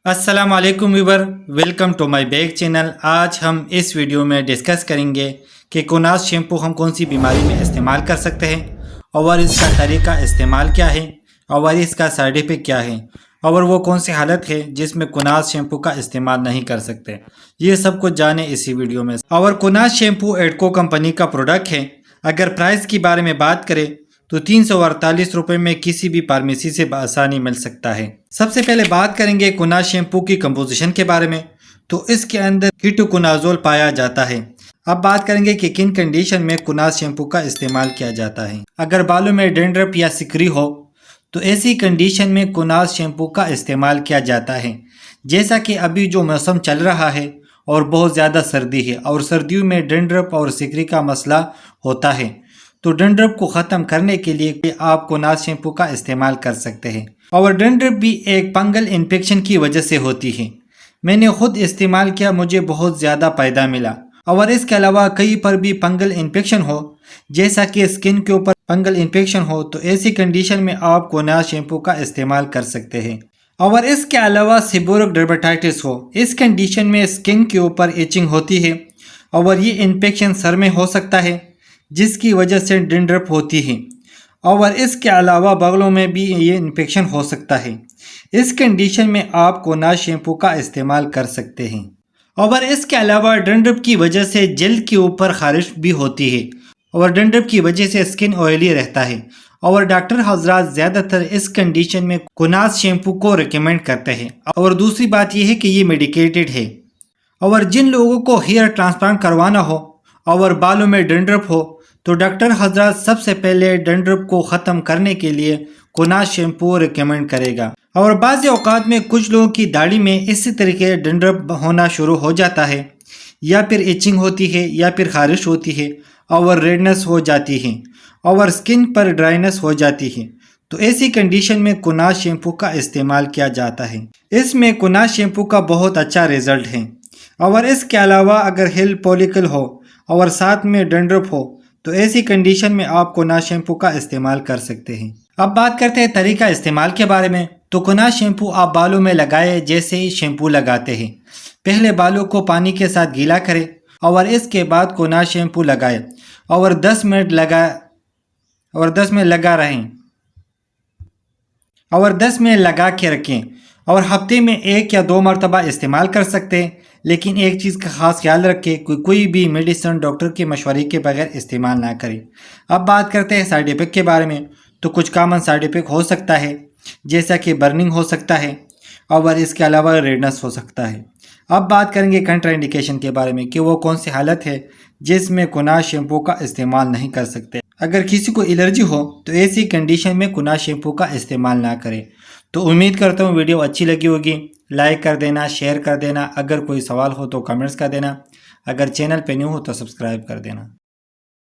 अस्सलाम वालेकुम viewer, welcome to my back channel. आज हम इस वीडियो में डिस्कस करेंगे कि कोनास शैम्पू हम कौन सी बीमारी में इस्तेमाल कर सकते हैं और इसका तरीका इस्तेमाल क्या है और इसका साइड इफेक्ट क्या है और वो कौन सी हालत है जिसमें कोनास शैम्पू का इस्तेमाल नहीं कर सकते। ये सब कुछ जाने इसी वीडियो में। और कोनास शैम्पू एडको कंपनी का प्रोडक्ट है। अगर प्राइस की बारे में बात करें तो 348 रुपये में किसी भी फार्मेसी से आसानी मिल सकता है। सबसे पहले बात करेंगे कोनास शैम्पू की कंपोजिशन के बारे में। तो इसके अंदर कीटोकोनाजोल पाया जाता है। अब बात करेंगे कि किन कंडीशन में कोनास शैम्पू का इस्तेमाल किया जाता है। अगर बालों में डेंड्रफ या सिकरी हो तो ऐसी कंडीशन में कोनास शैम्पू का इस्तेमाल किया जाता है। जैसा कि अभी जो मौसम चल रहा है और बहुत ज़्यादा सर्दी है और सर्दियों में डेंड्रफ और सिकरी का मसला होता है, तो डेंड्रफ को ख़त्म करने के लिए आप कोनास शैम्पू का इस्तेमाल कर सकते हैं। और डेंड्रफ भी एक फंगल इन्फेक्शन की वजह से होती है। मैंने खुद इस्तेमाल किया, मुझे बहुत ज़्यादा फ़ायदा मिला। और इसके अलावा कहीं पर भी फंगल इन्फेक्शन हो, जैसा कि स्किन के ऊपर फंगल इन्फेक्शन हो, तो ऐसी कंडीशन में आप कोनास शैम्पू का इस्तेमाल कर सकते हैं। और इसके अलावा सेबोरिक डर्मेटाइटिस हो, इस कंडीशन में स्किन के ऊपर इचिंग होती है और ये इन्फेक्शन सर में हो सकता है जिसकी वजह से डेंड्रफ होती है। और इसके अलावा बगलों में भी ये इन्फेक्शन हो सकता है। इस कंडीशन में आप कोनास शैम्पू का इस्तेमाल कर सकते हैं। और इसके अलावा डेंड्रफ की वजह से जल्द के ऊपर खारिश भी होती है और डेंड्रफ की वजह से स्किन ऑयली रहता है। और डॉक्टर हजरात ज़्यादातर इस कंडीशन में कोनास शैम्पू को रिकमेंड करते हैं। और दूसरी बात यह है कि ये मेडिकेटेड है। और जिन लोगों को हेयर ट्रांसप्लांट करवाना हो और बालों में डेंड्रफ हो, तो डॉक्टर हजरात सबसे पहले डेंड्रफ को ख़त्म करने के लिए कोनास शैम्पू रिकमेंड करेगा। और बाज़ औक़ात में कुछ लोगों की दाढ़ी में इसी तरीके डेंड्रफ होना शुरू हो जाता है, या फिर इचिंग होती है या फिर खारिश होती है और रेडनेस हो जाती है और स्किन पर ड्राइनेस हो जाती है। तो ऐसी कंडीशन में कोनास शैम्पू का इस्तेमाल किया जाता है। इसमें कोनास शैम्पू का बहुत अच्छा रिजल्ट है। और इसके अलावा अगर हेयर फॉलिकल हो और साथ में डेंड्रफ हो, तो ऐसी कंडीशन में आप कोनास शैम्पू का इस्तेमाल कर सकते हैं। अब बात करते हैं तरीका इस्तेमाल के बारे में। तो कोनास शैम्पू आप बालों में लगाए जैसे ही शैम्पू लगाते हैं। पहले बालों को पानी के साथ गीला करें और इसके बाद कोनास शैम्पू लगाए और 10 मिनट लगा के रखें। और हफ्ते में 1 या 2 मरतबा इस्तेमाल कर सकते हैं। लेकिन एक चीज़ का ख़ास ख्याल रखें, कोई भी मेडिसिन डॉक्टर के मशवरे के बगैर इस्तेमाल ना करें। अब बात करते हैं साइड इफ़ेक्ट के बारे में। तो कुछ कॉमन साइड इफ़ेक्ट हो सकता है, जैसा कि बर्निंग हो सकता है और इसके अलावा रेडनेस हो सकता है। अब बात करेंगे कंट्राइंडिकेशन के बारे में कि वो कौन सी हालत है जिसमें कोनास शैम्पू का इस्तेमाल नहीं कर सकते। अगर किसी को एलर्जी हो तो ऐसी कंडीशन में कोनास शैम्पू का इस्तेमाल ना करें। तो उम्मीद करता हूँ वीडियो अच्छी लगी होगी। लाइक कर देना, शेयर कर देना। अगर कोई सवाल हो तो कमेंट्स कर देना। अगर चैनल पे न्यू हो तो सब्सक्राइब कर देना।